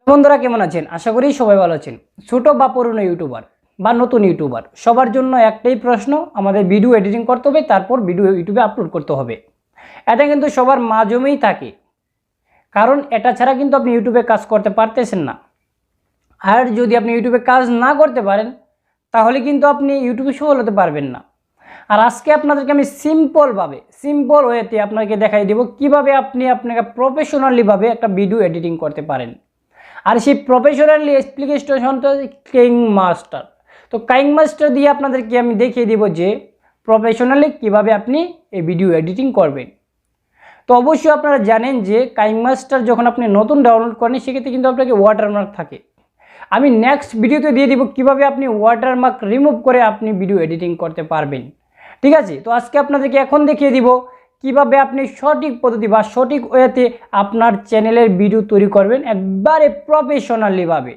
বন্ধুরা কেমন আছেন? আশা করি সবাই ভালো আছেন। ছোট বা পুরনো ইউটিউবার বা নতুন ইউটিউবার সবার জন্য একটাই প্রশ্ন, আমাদের ভিডিও এডিটিং করতে হবে, তারপর ভিডিও ইউটিউবে আপলোড করতে হবে। এটা কিন্তু সবার মাঝেই থাকে, কারণ এটা ছাড়া কিন্তু আপনি ইউটিউবে কাজ করতে পারতেছেন না। আর যদি আপনি ইউটিউবে কাজ না করতে পারেন তাহলে কিন্তু আপনি ইউটিউবে সফল হতে পারবেন না। আর আজকে আপনাদেরকে আমি সিম্পল ওয়েতে আপনাকে দেখাই দেব কিভাবে আপনি আপনাকে প্রফেশনালিভাবে একটা ভিডিও এডিটিং করতে পারেন। আর সেই প্রফেশনালি অ্যাপ্লিকেশনটা কিংমাস্টার। তো কিংমাস্টার দিয়ে আপনাদেরকে আমি দেখিয়ে দেব যে প্রফেশনালি কিভাবে আপনি এই ভিডিও এডিটিং করবেন। তো অবশ্যই আপনারা জানেন যে কিংমাস্টার যখন আপনি নতুন ডাউনলোড করেন সেক্ষেত্রে কিন্তু আপনাকে ওয়াটারমার্ক থাকে। আমি নেক্সট ভিডিওতে দিয়ে দিব কিভাবে আপনি ওয়াটারমার্ক রিমুভ করে আপনি ভিডিও এডিটিং করতে পারবেন। ঠিক আছে, তো আজকে আপনাদেরকে এখন দেখিয়ে দিব কিভাবে আপনি সঠিক পদ্ধতি বা সঠিক ওয়েতে আপনার চ্যানেলের ভিডিও তৈরি করবেন একবারে প্রফেশনালিভাবে।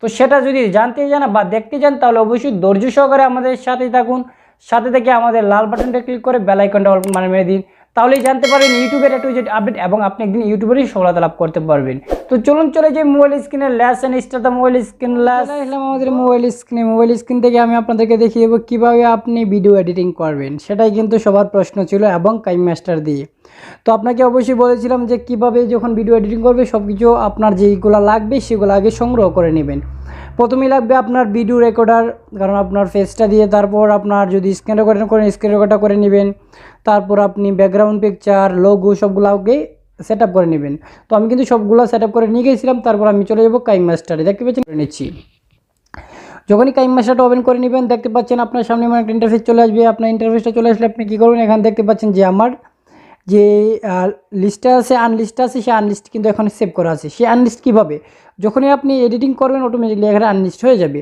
তো সেটা যদি জানতে চান বা দেখতে চান তাহলে অবশ্যই ধৈর্য সহকারে আমাদের সাথেই থাকুন। সাথে থেকে আমাদের লাল বাটনটা ক্লিক করে বেল আইকনটা অল মেরে দিন, তাহলেই জানতে পারবেন ইউটিউবের একটু যে আপডেট এবং আপনি একদিন ইউটিউবেরই সফলতা লাভ করতে পারবেন। তো চলুন চলে যাই মোবাইল স্ক্রিনের lesson start the mobile screen less. আমাদের মোবাইল স্ক্রিন থেকে আমি আপনাদেরকে দেখিয়ে দেবো কীভাবে আপনি ভিডিও এডিটিং করবেন। সেটাই কিন্তু সবার প্রশ্ন ছিল এবং কিংমাস্টার দিয়ে। তো আপনাকে অবশ্যই বলেছিলাম যে কিভাবে যখন ভিডিও এডিটিং করবে সব কিছু আপনার যেইগুলো লাগবে সেগুলো আগে সংগ্রহ করে নেবেন। প্রথমেই লাগবে আপনার ভিডিও রেকর্ডার, কারণ আপনার ফেসটা দিয়ে তারপর আপনার যদি স্ক্রিন রেকর্ডিং করেন স্ক্রিন রেকর্ডটা করে নেবেন। তারপর আপনি ব্যাকগ্রাউন্ড পিকচার লোগো সবগুলো আগে সেট আপ করে নেবেন। তো আমি কিন্তু সবগুলো সেট আপ করে নিয়ে গেছিলাম। তারপর আমি চলে যাবো কিংমাস্টারে, দেখতে পাচ্ছেন করে নিচ্ছি। যখনই কিংমাস্টারটা ওপেন করে নেবেন দেখতে পাচ্ছেন আপনার সামনে আমার একটা ইন্টারফেস চলে আসবে। আপনার ইন্টারফেসটা চলে আসলে আপনি কী করবেন, এখানে দেখতে পাচ্ছেন যে আমার যে লিস্টটা আছে আনলিস্ট আছে, সেই আনলিস্ট কিন্তু এখানে সেভ করা আছে। সেই আনলিস্ট কীভাবে, যখনই আপনি এডিটিং করবেন অটোমেটিকলি এখানে আনলিস্ট হয়ে যাবে।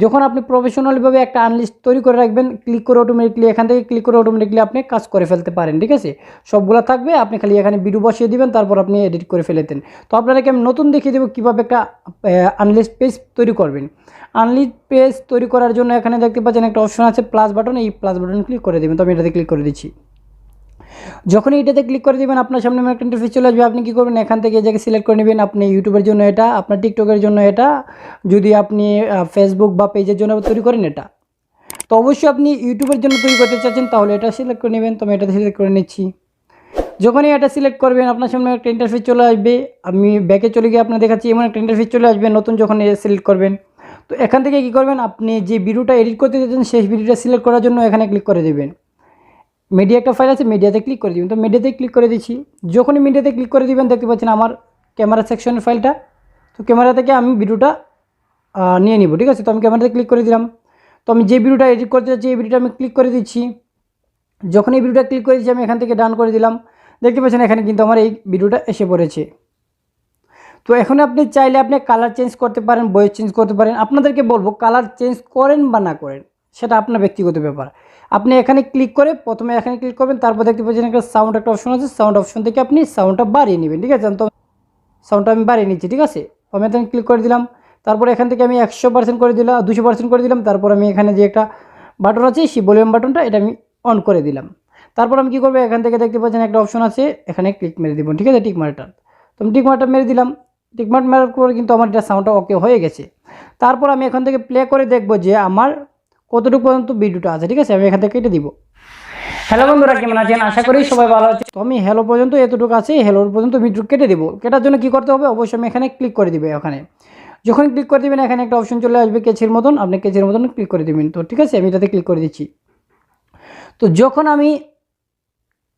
যখন আপনি প্রফেশনালিভাবে একটা আনলিস্ট তৈরি করে রাখবেন, ক্লিক করে অটোমেটিকলি এখান থেকে ক্লিক করে অটোমেটিকলি আপনি কাজ করে ফেলতে পারেন। ঠিক আছে, সবগুলো থাকবে, আপনি খালি এখানে ভিডিও বসিয়ে দিবেন, তারপর আপনি এডিট করে ফেলেতেন। তো আপনাদেরকে আমি নতুন দেখিয়ে দেবো কীভাবে একটা আনলিস্ট পেজ তৈরি করবেন। আনলিস্ট পেজ তৈরি করার জন্য এখানে দেখতে পাচ্ছেন একটা অপশন আছে প্লাস বাটন, এই প্লাস বাটন ক্লিক করে দেবেন। তো আমি এটাতে ক্লিক করে দিচ্ছি। যখনই এটাতে ক্লিক করে দেবেন আপনার সামনে একটা ইন্টারফেস চলে আসবে। আপনি কী করবেন, এখান থেকে এই জায়গায় সিলেক্ট করে নেবেন। আপনি ইউটিউবের জন্য এটা, আপনার টিকটকের জন্য এটা, যদি আপনি ফেসবুক বা পেজের জন্য তৈরি করেন এটা। তো অবশ্যই আপনি ইউটিউবের জন্য তৈরি করতে চাচ্ছেন তাহলে এটা সিলেক্ট করে নেবেন। তো আমি এটা সিলেক্ট করে নিচ্ছি। যখনই এটা সিলেক্ট করবেন আপনার সামনে একটা ইন্টারফেস চলে আসবে। আমি ব্যাকে চলে গিয়ে আপনার দেখাচ্ছি, এমন একটা ইন্টারফেস চলে আসবে নতুন যখন সিলেক্ট করবেন। তো এখান থেকে কী করবেন, আপনি যে ভিডিওটা এডিট করতে চাচ্ছেন সেই ভিডিওটা সিলেক্ট করার জন্য এখানে ক্লিক করে দেবেন। মিডিয়া একটা ফাইল আছে, মিডিয়াতে ক্লিক করে দিবেন। তো মিডিয়াতে ক্লিক করে দিচ্ছি। যখনই মিডিয়াতে ক্লিক করে দিবেন দেখতে পাচ্ছেন আমার ক্যামেরা সেকশনের ফাইলটা। তো ক্যামেরা থেকে আমি ভিডিওটা নিয়ে নিব। ঠিক আছে, তো আমি ক্যামেরাতে ক্লিক করে দিলাম। তো আমি যে ভিডিওটা এডিট করতে চাচ্ছি এই ভিডিওটা আমি ক্লিক করে দিচ্ছি। যখন এই ভিডিওটা ক্লিক করে দিচ্ছি আমি এখান থেকে ডান করে দিলাম। দেখতে পাচ্ছেন এখানে কিন্তু আমার এই ভিডিওটা এসে পড়েছে। তো এখন আপনি চাইলে আপনি কালার চেঞ্জ করতে পারেন, ভয়েস চেঞ্জ করতে পারেন। আপনাদেরকে বলবো কালার চেঞ্জ করেন বা না করেন সেটা আপনার ব্যক্তিগত ব্যাপার। আপনি এখানে ক্লিক করে প্রথমে এখানে ক্লিক করবেন, তারপর দেখতে পাচ্ছেন একটা সাউন্ড একটা অপশন আছে, সাউন্ড অপশন থেকে আপনি সাউন্ডটা বাড়িয়ে নেবেন। ঠিক আছে, তো সাউন্ডটা আমি বাড়িয়ে নিচ্ছি। ঠিক আছে, আমি এখানে ক্লিক করে দিলাম। তারপর এখান থেকে আমি 100% করে দিলাম, 200% করে দিলাম। তারপর আমি এখানে যে একটা বাটন আছে সেই ভলিউম বাটনটা এটা আমি অন করে দিলাম। তারপর আমি কী করবো, এখান থেকে দেখতে পাচ্ছেন একটা অপশন আছে, এখানে ক্লিক মেরে দিব। ঠিক আছে, টিক মার্কটা, তো আমি টিক মার্কটা মেরে দিলাম। টিক মার্ক মারার পরে কিন্তু আমার এটা সাউন্ডটা ওকে হয়ে গেছে। তারপর আমি এখান থেকে প্লে করে দেখব যে আমার কতটুকু পর্যন্ত ভিডিওটা আছে। ঠিক আছে, আমি এখান থেকে কেটে দিব। হ্যালো বন্ধুরা কেমন আছেন, আশা করি সবাই ভালো আছে। তো আমি হ্যালো পর্যন্ত এতটুকু আছে, হ্যালো পর্যন্ত ভিডিও কেটে দেবো। কেটার জন্য কী করতে হবে, অবশ্যই আমি এখানে ক্লিক করে দিবে। ওখানে যখন ক্লিক করে দেবেন এখানে একটা অপশন চলে আসবে কেচির মতন, আপনি কেচির মতন ক্লিক করে দেবেন। তো ঠিক আছে, আমি এটাতে ক্লিক করে দিচ্ছি। তো যখন আমি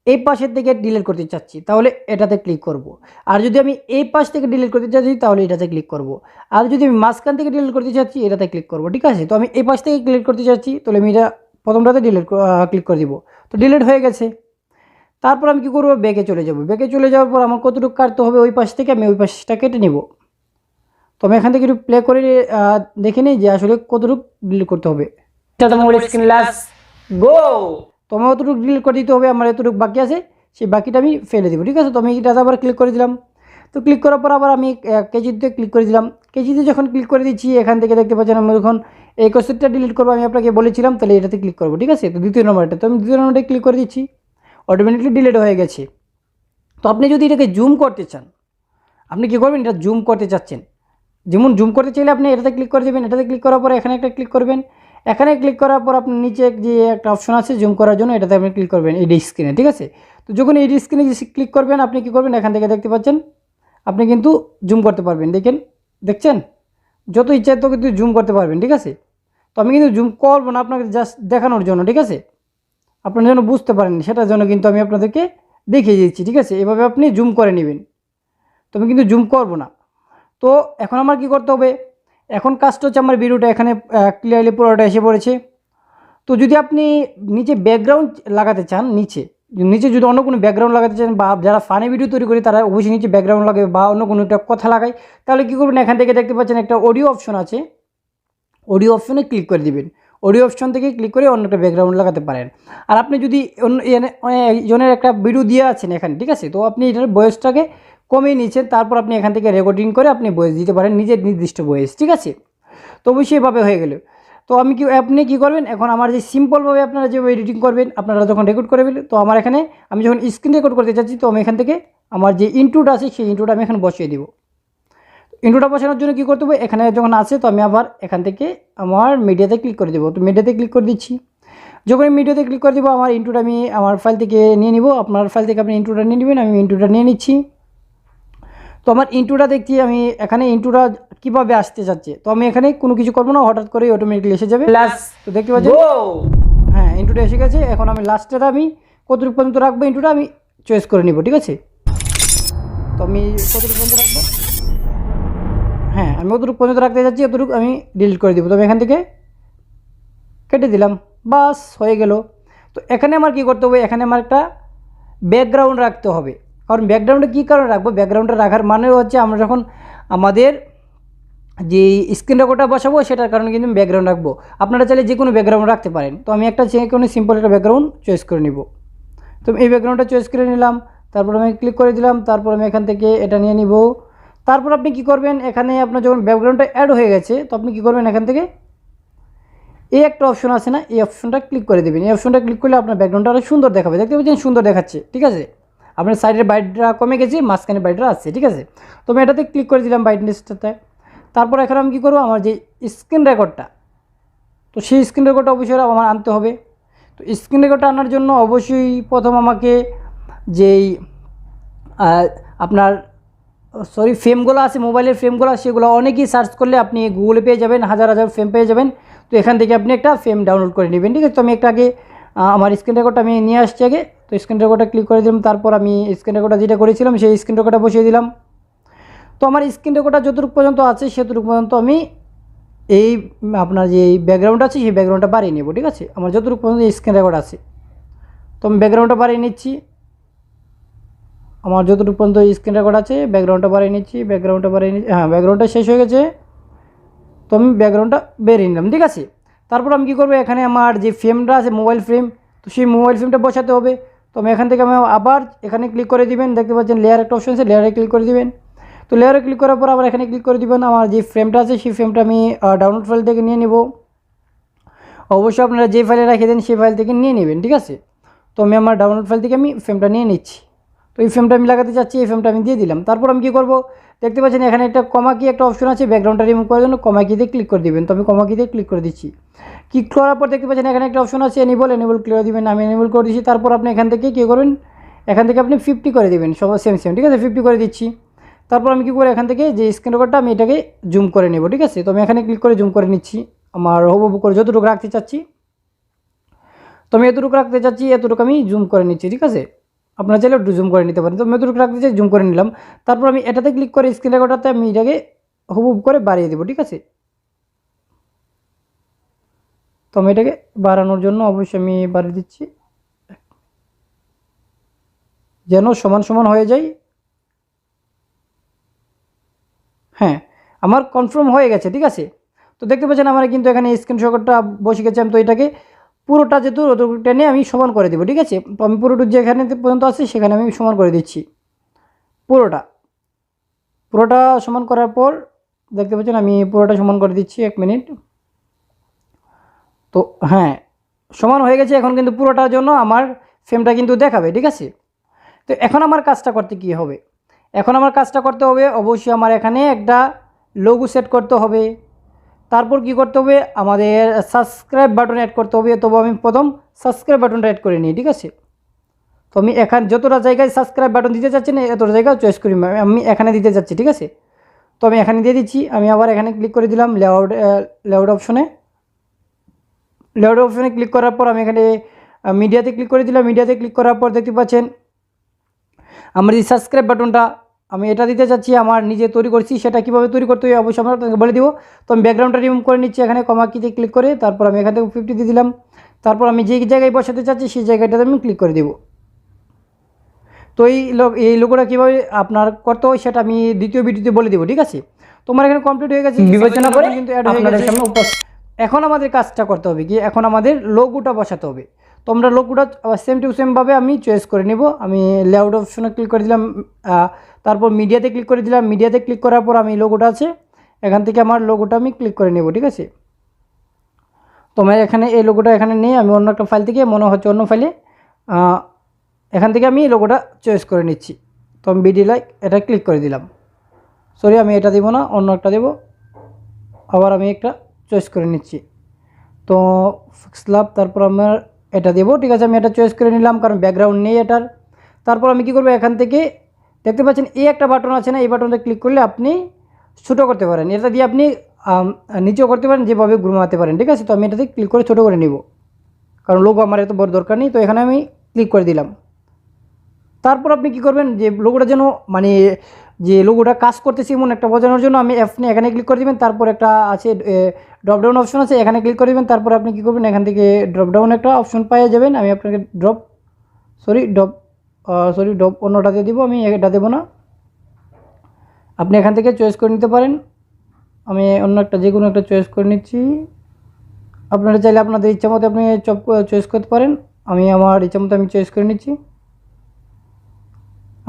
এই পাশের থেকে ডিলিট করতে চাচ্ছি তাহলে এটাতে ক্লিক করব। আর যদি আমি এই পাশ থেকে ডিলিট করতে চাচ্ছি তাহলে এটাতে ক্লিক করব। আর যদি আমি মাঝখান থেকে ডিলিট করতে চাচ্ছি এটাতে ক্লিক করব। ঠিক আছে, তো আমি এই পাশ থেকে ডিলিট করতে চাচ্ছি তাহলে আমি এটা প্রথমটাতে ক্লিক করে দিব। তো ডিলিট হয়ে গেছে। তারপর আমি কী করবো, ব্যাকে চলে যাব। ব্যাকে চলে যাওয়ার পর আমার কতটুকু কাটতে হবে ওই পাশ থেকে আমি ওই পাশটা কেটে নেব। তো আমি এখান থেকে একটু প্লে করে দেখে নিই যে আসলে কতটুকু ডিলিট করতে হবে। তো আমার অতটুকু ডিলিট করে দিতে হবে, আমার এতটুকু বাকি আছে সেই বাকিটা আমি ফেলে দেবো। ঠিক আছে, তো আমি এটা আবার ক্লিক করে দিলাম। তো ক্লিক করার পর আবার আমি কেজিতে ক্লিক করে দিলাম। কেজিতে যখন ক্লিক করে দিচ্ছি এখান থেকে দেখতে পাচ্ছেন আমি যখন এই কোশ্চেনটা ডিলিট করবো আমি আপনাকে বলেছিলাম, তাহলে এটাতে ক্লিক করবো। ঠিক আছে, তো দ্বিতীয় নম্বরটা, তো আমি দ্বিতীয় নম্বরটা ক্লিক করে দিচ্ছি, অটোমেটিকলি ডিলিট হয়ে গেছে। তো আপনি যদি এটাকে জুম করতে চান আপনি কী করবেন, এটা জুম করতে চাচ্ছেন যেমন জুম করতে চাইলে আপনি এটাতে ক্লিক করে দেবেন, এটাতে ক্লিক করার পর এখানে একটা ক্লিক করবেন, এখানে ক্লিক করার পর আপনি নিচে যে একটা অপশন আছে জুম করার জন্য, এটাতে আপনি ক্লিক করবেন এডি স্ক্রিনে, ঠিক আছে। তো যখন এডি স্ক্রিনে ক্লিক করবেন আপনি কী করবেন, এখান থেকে দেখতে পাচ্ছেন আপনি কিন্তু জুম করতে পারবেন, দেখছেন যত ইচ্ছা তো কিন্তু জুম করতে পারবেন, ঠিক আছে। তো আমি কিন্তু জুম করবো না, আপনাকে জাস্ট দেখানোর জন্য, ঠিক আছে, আপনার যেন বুঝতে পারেন সেটার জন্য কিন্তু আমি আপনাদেরকে দেখিয়ে দিচ্ছি, ঠিক আছে। এভাবে আপনি জুম করে নেবেন, তো আমি কিন্তু জুম করবো না। তো এখন আমার কি করতে হবে, এখন কাজটা হচ্ছে আমার ভিডিওটা এখানে ক্লিয়ারলি পুরোটা এসে পড়েছে। তো যদি আপনি নিচে ব্যাকগ্রাউন্ড লাগাতে চান, নিচে যদি অন্য কোনো ব্যাকগ্রাউন্ড লাগাতে চান, বা যারা ফানি ভিডিও তৈরি করে তারা অবশ্যই নিচে ব্যাকগ্রাউন্ড লাগাবে বা অন্য কোনো একটা কথা লাগায়, তাহলে কী করবেন, এখান থেকে দেখতে পাচ্ছেন একটা অডিও অপশন আছে, অডিও অপশনে ক্লিক করে দিবেন। অডিও অপশন থেকে ক্লিক করে অন্য একটা ব্যাকগ্রাউন্ড লাগাতে পারেন। আর আপনি যদি একজনের একটা ভিডিও দিয়ে আছেন এখানে, ঠিক আছে, তো আপনি এটার বয়সটাকে কমিয়ে নিচ্ছেন, তারপর আপনি এখান থেকে রেকর্ডিং করে আপনি ভয়েস দিতে পারেন, নিজের নির্দিষ্ট ভয়েস, ঠিক আছে। তো অবশ্যই এভাবে হয়ে গেল। তো আপনি কী করবেন, এখন আমার যে সিম্পলভাবে আপনারা যেভাবে এডিটিং করবেন, আপনারা যখন রেকর্ড করে ফেলেন, তো আমার এখানে আমি যখন স্ক্রিন রেকর্ড করতে চাচ্ছি, তো আমি এখান থেকে আমার যে ইন্ট্রোটা আছে সেই ইন্ট্রোটা আমি এখানে বসিয়ে দিব। ইন্ট্রোটা বসানোর জন্য কী করতে হবে, এখানে যখন আছে তো আমি আবার এখান থেকে আমার মিডিয়াতে ক্লিক করে দেবো। তো মিডিয়াতে ক্লিক করে দিচ্ছি, যখন আমি মিডিয়াতে ক্লিক করে দেবো আমার ইন্ট্রোটা আমি আমার ফাইল থেকে নিয়ে নিব, আপনার ফাইল থেকে আপনি ইন্ট্রোটা নিয়ে নেবেন, আমি ইন্ট্রোটা নিয়ে নিচ্ছি। তো আমার ইন্ট্রোটা দেখছি, আমি এখানে ইন্ট্রোটা কীভাবে আসতে চাচ্ছে, তো আমি এখানে কোনো কিছু করবো না, হঠাৎ করে অটোমেটিকলি এসে যাবে। তো দেখতে পাচ্ছি হ্যাঁ ইন্ট্রোটা এসে গেছে। এখন আমি লাস্টেটা আমি কতটুকু পর্যন্ত রাখবো ইন্ট্রোটা আমি চয়েস করে নিব, ঠিক আছে। তো আমি কতটুকু পর্যন্ত রাখবো, হ্যাঁ আমি অতটুকু পর্যন্ত রাখতে যাচ্ছি, অতটুকু আমি ডিলিট করে দেবো। তবে এখান থেকে কেটে দিলাম, বাস হয়ে গেল। তো এখানে আমার কী করতে হবে, এখানে আমার একটা ব্যাকগ্রাউন্ড রাখতে হবে। কারণ ব্যাকগ্রাউন্ডে কী কারণে রাখবো, ব্যাকগ্রাউন্ডে রাখার মানে হচ্ছে আমরা যখন আমাদের যে স্ক্রিন রেকর্ডটা বসাবো সেটার কারণে কিন্তু ব্যাকগ্রাউন্ড রাখবো। আপনারা চাইলে যে কোনো ব্যাকগ্রাউন্ড রাখতে পারেন। তো আমি একটা যে কোনো সিম্পল একটা ব্যাকগ্রাউন্ড চয়েস করে নিব। তো এই ব্যাকগ্রাউন্ডটা চয়েস করে নিলাম, তারপর আমি ক্লিক করে দিলাম, তারপর আমি এখান থেকে এটা নিয়ে নিব। তারপর আপনি কি করবেন, এখানে আপনার যখন ব্যাকগ্রাউন্ডটা অ্যাড হয়ে গেছে, তো আপনি কী করবেন, এখান থেকে এই একটা অপশন আছে না, এই অপশনটা ক্লিক করে দেবেন। এই অপশনটা ক্লিক করলে আপনার ব্যাকগ্রাউন্ডটা আরও সুন্দর দেখাবে, দেখতে পাচ্ছেন সুন্দর দেখাচ্ছে, ঠিক আছে। আপনার সাইডের বাইটটা কমে গেছে, মাঝখানে বাইটটা আসছে, ঠিক আছে। তো আমি এটাতে ক্লিক করে দিলাম ব্রাইটনেসটাতে। তারপর এখানে আমি কী করবো, আমার যে স্ক্রিন রেকর্ডটা, তো সেই স্ক্রিন রেকর্ডটা অবশ্যই আমার আনতে হবে। তো স্ক্রিন রেকর্ডটা আনার জন্য অবশ্যই প্রথম আমাকে যেই আপনার ফ্রেমগুলো আছে, মোবাইলের ফ্রেমগুলো, সেগুলো অনেকেই সার্চ করলে আপনি গুগলে পেয়ে যাবেন, হাজার হাজার ফ্রেম পেয়ে যাবেন। তো এখান থেকে আপনি একটা ফ্রেম ডাউনলোড করে নেবেন, ঠিক আছে। তো আমি একটা আগে আমার স্ক্রিন রেকর্ডটা আমি নিয়ে আসছি আগে। তো স্ক্রিন রেকর্ডটা ক্লিক করে দিলাম, তারপর আমি স্ক্রিন রেকর্ডটা যেটা করেছিলাম সেই স্ক্রিন রেকর্ডটা বসিয়ে দিলাম। তো আমার স্ক্রিন রেকর্ডটা যতটুকু পর্যন্ত আছে সেতটুকু পর্যন্ত আমি এই আপনার যে ব্যাকগ্রাউন্ড আছে সেই ব্যাকগ্রাউন্ডটা বাড়িয়ে নেব, ঠিক আছে। আমার যতটুকু পর্যন্ত স্ক্রিন রেকর্ড আছে, তো আমি ব্যাকগ্রাউন্ডটা বাড়িয়ে নিচ্ছি। আমার যতটুকু পর্যন্ত স্ক্রিন রেকর্ড আছে ব্যাকগ্রাউন্ডটা বাড়িয়ে নিচ্ছি, হ্যাঁ ব্যাকগ্রাউন্ডটা শেষ হয়ে গেছে। তো আমি ব্যাকগ্রাউন্ডটা বেরিয়ে নিলাম, ঠিক আছে। তারপর আমি কী করবো, এখানে আমার যে ফ্রেমটা আছে মোবাইল ফ্রেম, তো সেই মোবাইল ফ্রেমটা বসাতে হবে। তো আমি এখান থেকে আবার এখানে ক্লিক করে দিবেন, দেখতে পাচ্ছেন লেয়ার একটা অপশন আছে, লেয়ারে ক্লিক করে দিবেন। তো লেয়ারে ক্লিক করার পর আবার এখানে ক্লিক করে দিবেন। আমার যে ফ্রেমটা আছে সেই ফ্রেমটা আমি ডাউনলোড ফাইল থেকে নিয়ে নেব। অবশ্যই আপনারা যে ফাইলে রেখে দেন সেই ফাইল থেকে নিয়ে নেবেন, ঠিক আছে। তো আমি আমার ডাউনলোড ফাইল থেকে আমি ফ্রেমটা নিয়ে নিচ্ছি। তো এই ফ্রেমটা আমি লাগাতে চাচ্ছি, এই ফ্রেমটা আমি দিয়ে দিলাম। তারপর আমি কী করবো, দেখতে পাচ্ছেন এখানে একটা কমা কি একটা অপশন আছে, ব্যাকগ্রাউন্ডটা রিমুভ করার জন্য কমা কিতে ক্লিক করে দিবেন। তো আমি কমা কিতে ক্লিক করে দিচ্ছি। ক্লিক করার পর দেখতে পাচ্ছেন এখানে একটা অপশন আছে এনেবল ক্লিয়ার দিবেন, আমি এনেবল করে দিচ্ছি। তারপর আপনি এখান থেকে কী করবেন, এখান থেকে আপনি 50 করে দেবেন, সব সেম, ঠিক আছে, 50 করে দিচ্ছি। তারপর আমি কী করে এখান থেকে যে স্ক্রিন রেকর্ডটা আমি এটাকে জুম করে নেব, ঠিক আছে। তো আমি এখানে ক্লিক করে জুম করে নিচ্ছি, আমার হুবহু করে যতটুকু রাখতে চাচ্ছি, তো আমি এতটুকু রাখতে চাচ্ছি, এতটুকু আমি জুম করে নিচ্ছি, ঠিক আছে। আপনারা চাইলে একটু জুম করে নিতে পারেন। তো আমি এতটুকু রাখতে চাই, জুম করে নিলাম। তারপর আমি এটাতে ক্লিক করে স্ক্রিন রেকর্ডারতে আমি এটাকে হুবহু করে বাড়িয়ে দেবো, ঠিক আছে। তো আমি এটাকে বাড়ানোর জন্য অবশ্যই আমি বাড়িয়ে দিচ্ছি, যেন সমান সমান হয়ে যায়। হ্যাঁ আমার কনফার্ম হয়ে গেছে, ঠিক আছে। তো দেখতে পাচ্ছেন আমার কিন্তু এখানে স্ক্রিন রেকর্ডটা বসে গেছে। আমি তো এটাকে পুরোটা যেহেতু অতটুকু টেনে আমি সমান করে দেবো, ঠিক আছে। তো আমি পুরোটা যেখানে পর্যন্ত আছে সেখানে আমি সমান করে দিচ্ছি, পুরোটা সমান করার পর দেখতে পাচ্ছেন আমি পুরোটা সমান করে দিচ্ছি। 1 মিনিট। তো হ্যাঁ সমান হয়ে গেছে। এখন কিন্তু পুরোটার জন্য আমার ফ্রেমটা কিন্তু দেখাবে, ঠিক আছে। তো এখন আমার কাজটা করতে কী হবে, এখন আমার কাজটা করতে হবে অবশ্যই আমার এখানে একটা লোগো সেট করতে হবে, তারপর কি করতে হবে আমাদের সাবস্ক্রাইব বাটন অ্যাড করতে হবে। তবে আমি প্রথম সাবস্ক্রাইব বাটনটা অ্যাড করে নিই, ঠিক আছে। তো আমি এখানে যতটা জায়গায় সাবস্ক্রাইব বাটন দিতে চাচ্ছি না এতটা জায়গা চয়েস করি, আমি এখানে দিতে যাচ্ছি, ঠিক আছে। তো আমি এখানে দিয়ে দিচ্ছি। আমি আবার এখানে ক্লিক করে দিলাম লেআউট অপশনে ক্লিক করার পর আমি এখানে মিডিয়াতে ক্লিক করে দিলাম। মিডিয়াতে ক্লিক করার পর দেখতে পাচ্ছেন আমার যে সাবস্ক্রাইব বাটনটা আমি এটা দিতে চাচ্ছি, আমার নিজে তৈরি করছি। সেটা কীভাবে তৈরি করতে হবে অবশ্যই আমরা আপনাকে বলে দিব। তো আমি ব্যাকগ্রাউন্ডটা রিমুভ করে নিচ্ছি এখানে কমা কিতে ক্লিক করে, তারপর আমি এখান থেকে 50 দিয়ে দিলাম। তারপর আমি যে জায়গায় বসাতে চাচ্ছি সেই জায়গাটাতে আমি ক্লিক করে দেব। তো এই লোগোটা কীভাবে আপনার করতে হয় সেটা আমি দ্বিতীয় ভিডিওতে বলে দেবো, ঠিক আছে। তোমার এখানে কমপ্লিট হয়ে গেছে, বিবেচনা করে কিন্তু অ্যাড হয়ে গেছে। এখন আমাদের কাজটা করতে হবে কি, এখন আমাদের লোগোটা বসাতে হবে। তোমরা লোগোটা সেম টু সেমভাবে আমি চয়েস করে নেব। আমি লেআউট অপশনে ক্লিক করে দিলাম, তারপর মিডিয়াতে ক্লিক করে দিলাম। মিডিয়াতে ক্লিক করার পর আমি লোগোটা আছে এখান থেকে আমার লোগোটা আমি ক্লিক করে নেব, ঠিক আছে। তোমার এখানে এই লোগোটা এখানে নেই, আমি অন্য একটা ফাইল থেকে মনে হচ্ছে অন্য ফাইলে এখান থেকে আমি লোগোটা চয়েস করে নিচ্ছি। তো আমি বিডি লাইক এটা ক্লিক করে দিলাম। সরি আমি এটা দেবো না, অন্য একটা দেবো। আবার আমি একটা চয়েস করে নিচ্ছি। তো স্ল্যাব তারপর আমার এটা দেবো, ঠিক আছে। আমি এটা চয়েস করে নিলাম কারণ ব্যাকগ্রাউন্ড নেই এটার। তারপর আমি কি করব, এখান থেকে দেখতে পাচ্ছেন এই একটা বাটন আছে না, এই বাটনটা ক্লিক করলে আপনি ছোটো করতে পারেন। এটা দিয়ে আপনি নিচেও করতে পারেন, যেভাবে ঘুমাতে পারেন, ঠিক আছে। তো আমি এটাতে ক্লিক করে ছোটো করে নিব কারণ লোগো আমার এত বড় দরকার নেই। তো এখানে আমি ক্লিক করে দিলাম। তারপর আপনি কি করবেন, যে লোগোটা যেন মানে যে লোগোটা কাজ করতেছি এমন একটা বোঝানোর জন্য আমি এখানে ক্লিক করে দেবেন। তারপর একটা আছে ড্রপডাউন অপশন আছে, এখানে ক্লিক করে দেবেন। তারপর আপনি কী করবেন, এখান থেকে ড্রপডাউন একটা অপশন পেয়ে যাবেন। আমি আপনাকে ড্রপ অন্যটা দিয়ে দিব, আমি এটা দেবো না। আপনি এখান থেকে চয়েস করে নিতে পারেন। আমি অন্য একটা যে কোনো একটা চয়েস করে নিচ্ছি। আপনারা চাইলে আপনাদের ইচ্ছা মতো আপনি চয়েস করতে পারেন। আমি আমার ইচ্ছা মতো আমি চয়েস করে নিচ্ছি।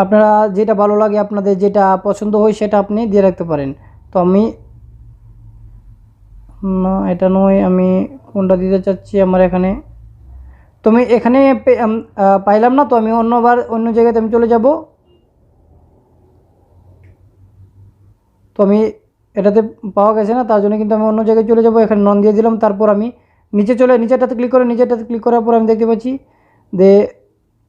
আপনারা যেটা ভালো লাগে, আপনাদের যেটা পছন্দ হয় সেটা আপনি দিয়ে রাখতে পারেন। তো আমি না এটা নয়, আমি কোনটা দিতে চাচ্ছি আমার এখানে। তো আমি এখানে পাইলাম না, তো আমি অন্য জায়গাতে আমি চলে যাব। তো আমি এটাতে পাওয়া গেছে না, তার জন্য কিন্তু আমি অন্য জায়গায় চলে যাব। এখানে নন দিয়ে দিলাম। তারপর আমি নিচেরটাতে ক্লিক করার পর আমি দেখতে পাচ্ছি যে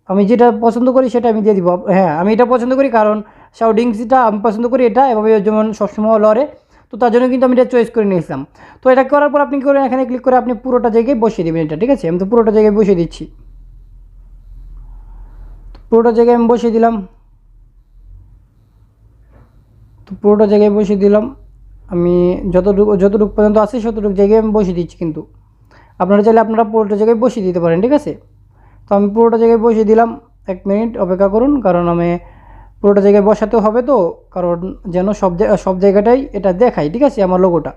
আমি যেটা পছন্দ করি সেটা আমি দিয়ে দিব। হ্যাঁ আমি এটা পছন্দ করি কারণ শাউটিংসটা আমি পছন্দ করি, এটা এভাবে যেমন সবসময় লড়ে। তো তার জন্য কিন্তু আমি এটা চয়েস করে নিয়েছিলাম। তো এটা করার পর আপনি কী করেন, এখানে ক্লিক করে আপনি পুরোটা জায়গায় বসিয়ে দেবেন এটা, ঠিক আছে। আমি তো পুরোটা জায়গায় বসিয়ে দিচ্ছি। পুরোটা জায়গায় আমি বসিয়ে দিলাম। তো পুরোটা জায়গায় বসিয়ে দিলাম। আমি যতটুকু পর্যন্ত আছে ততটুকু জায়গায় আমি বসিয়ে দিচ্ছি। কিন্তু আপনারা চাইলে আপনারা পুরোটা জায়গায় বসিয়ে দিতে পারেন, ঠিক আছে। তো আমি পুরোটা জায়গায় বসিয়ে দিলাম। 1 মিনিট অপেক্ষা করুন, কারণ আমি পুরোটা জায়গায় বসাতে হবে, তো কারণ যেন সব জায়গাটাই এটা দেখায়, ঠিক আছে, আমার লোগোটা।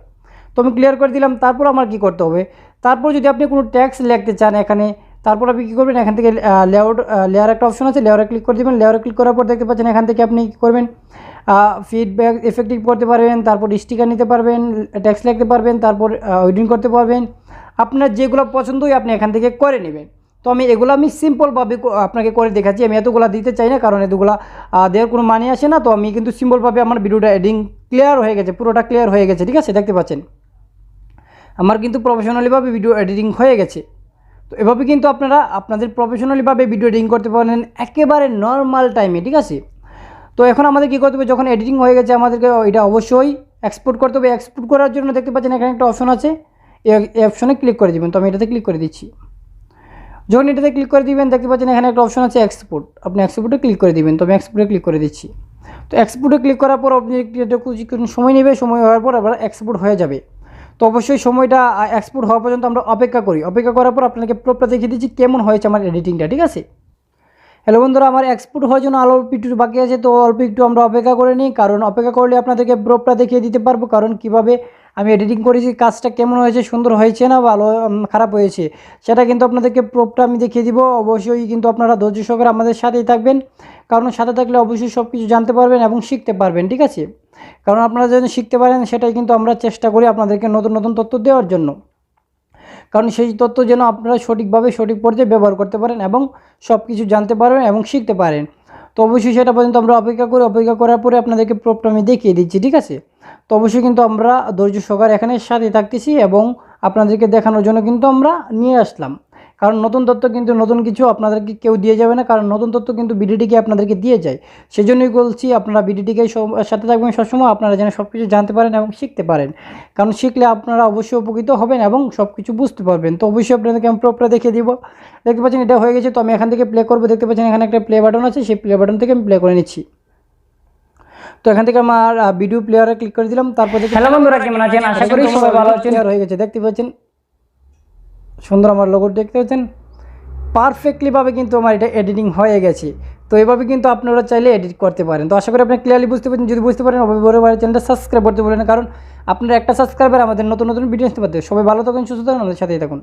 তো আমি ক্লিয়ার করে দিলাম। তারপর আমার কি করতে হবে, তারপর যদি আপনি কোনো ট্যাক্স লিখতে চান এখানে, তারপর আপনি কী করবেন, এখান থেকে লেয়ার একটা অপশন আছে, লেয়ারে ক্লিক করে দেবেন। লেয়ারে ক্লিক করার পর দেখতে পাচ্ছেন এখান থেকে আপনি কী করবেন, ফিডব্যাক এফেক্টিভ করতে পারবেন, তারপর স্টিকার নিতে পারবেন, ট্যাক্স লিখতে পারবেন, তারপর উইডিং করতে পারবেন। আপনার যেগুলো পছন্দ হয় আপনি এখান থেকে করে নেবেন। তো আমি সিম্পলভাবে আপনাকে করে দেখাচ্ছি। আমি এতগুলো দিতে চাই না কারণ এতগুলো দেওয়ার কোনো মানে আসে না। তো আমি কিন্তু সিম্পলভাবে আমার ভিডিওটা এডিটিং ক্লিয়ার হয়ে গেছে, পুরোটা ক্লিয়ার হয়ে গেছে, ঠিক আছে। দেখতে পাচ্ছেন আমার কিন্তু প্রফেশনালিভাবে ভিডিও এডিটিং হয়ে গেছে। তো এভাবে কিন্তু আপনারা আপনাদের প্রফেশনালিভাবে ভিডিও এডিটিং করতে পারেন একেবারে নর্মাল টাইমে, ঠিক আছে। তো এখন আমাদের কী করতে হবে, যখন এডিটিং হয়ে গেছে আমাদেরকে এটা অবশ্যই এক্সপোর্ট করতে হবে। এক্সপোর্ট করার জন্য দেখতে পাচ্ছেন এখানে একটা অপশন আছে, এই অপশনে ক্লিক করে দেবেন। তো আমি এটাতে ক্লিক করে দিচ্ছি। যখন এটাতে ক্লিক করে দিবেন দেখতে পাচ্ছেন এখানে একটা অপশন আছে এক্সপোর্ট, আপনি এক্সপোর্টে ক্লিক করে দিবেন। তো আমি এক্সপোর্টে ক্লিক করে দিচ্ছি। তো এক্সপোর্টে ক্লিক করার পর আপনি একটু সময় নেবে, সময় হওয়ার পর আবার এক্সপোর্ট হয়ে যাবে। তো অবশ্যই সময়টা এক্সপোর্ট হওয়া পর্যন্ত আমরা অপেক্ষা করি। অপেক্ষা করার পর আপনাকে প্রুফটা দেখিয়ে দিচ্ছি কেমন হয়েছে আমার এডিটিংটা, ঠিক আছে। হ্যালো বন্ধুরা, আমার এক্সপোর্ট হওয়ার জন্য অল্প একটু বাকি আছে, তো অল্প একটু আমরা অপেক্ষা করে নিই, কারণ অপেক্ষা করলে আপনাদেরকে প্রুফটা দেখিয়ে দিতে পারবো কারণ কিভাবে আমি এডিটিং করেছি, কাজটা কেমন হয়েছে, সুন্দর হয়েছে না ভালো খারাপ হয়েছে সেটা কিন্তু আপনাদেরকে প্রুফটা আমি দেখিয়ে দিব। অবশ্যই কিন্তু আপনারা ধৈর্য সহকারে আমাদের সাথেই থাকবেন, কারণ সাথে থাকলে অবশ্যই সব কিছু জানতে পারবেন এবং শিখতে পারবেন, ঠিক আছে। কারণ আপনারা যেন শিখতে পারেন সেটাই কিন্তু আমরা চেষ্টা করি আপনাদেরকে নতুন নতুন তথ্য দেওয়ার জন্য, কারণ সেই তথ্য যেন আপনারা সঠিকভাবে সঠিক পর্যায়ে ব্যবহার করতে পারেন এবং সব কিছু জানতে পারবেন এবং শিখতে পারেন। তো অবশ্যই সেটা পর্যন্ত আমরা অপেক্ষা করার পরে আপনাদেরকে প্রপটা আমি দেখিয়ে দিচ্ছি, ঠিক আছে। তো অবশ্যই কিন্তু আমরা ধৈর্য সহকারে এখানে সাথে থাকতেছি এবং আপনাদেরকে দেখানোর জন্য কিন্তু আমরা নিয়ে আসলাম, কারণ নতুন তথ্য কিন্তু নতুন কিছু আপনাদেরকে কেউ দিয়ে যাবে না, কারণ নতুন তথ্য কিন্তু বিডিটিকে আপনাদেরকে দিয়ে যায়। সেই জন্যই বলছি আপনারা বিডিটিকে সাথে থাকবেন সবসময়, আপনারা যেন সব কিছু জানতে পারেন এবং শিখতে পারেন, কারণ শিখলে আপনারা অবশ্যই উপকৃত হবেন এবং সব কিছু বুঝতে পারবেন। তো অবশ্যই আপনাদেরকে আমি প্রপটা দেখিয়ে দিব। দেখতে পাচ্ছেন এটা হয়ে গেছে, তো আমি এখান থেকে প্লে করবো। দেখতে পাচ্ছেন এখানে একটা প্লে বাটন আছে, সেই প্লে বাটন থেকে আমি প্লে করে নিচ্ছি। তো এখান থেকে আমার ভিডিও প্লেয়ারে ক্লিক করে দিলাম। তারপর দেখি হ্যালো বন্ধুরা, কেমন আছেন? আশা করি সবাই ভালো আছেন। হয়ে গেছে, দেখতে পাচ্ছেন সুন্দর আমার লোগো দেখতে পাচ্ছেন, পারফেক্টলিভাবে কিন্তু আমার এটা এডিটিং হয়ে গেছে। তো এইভাবে কিন্তু আপনারা চাইলে এডিট করতে পারেন। তো আশা করি আপনি ক্লিয়ারলি বুঝতে পারছেন। যদি বুঝতে পারেন অবশ্যই চ্যানেলটা সাবস্ক্রাইব করতে বলেন, কারণ আপনার একটা সাবস্ক্রাইবার আমাদের নতুন নতুন ভিডিও আসতে পারতে। সবাই ভালো থাকুন, সুস্থ থাকুন, আমাদের সাথেই থাকুন।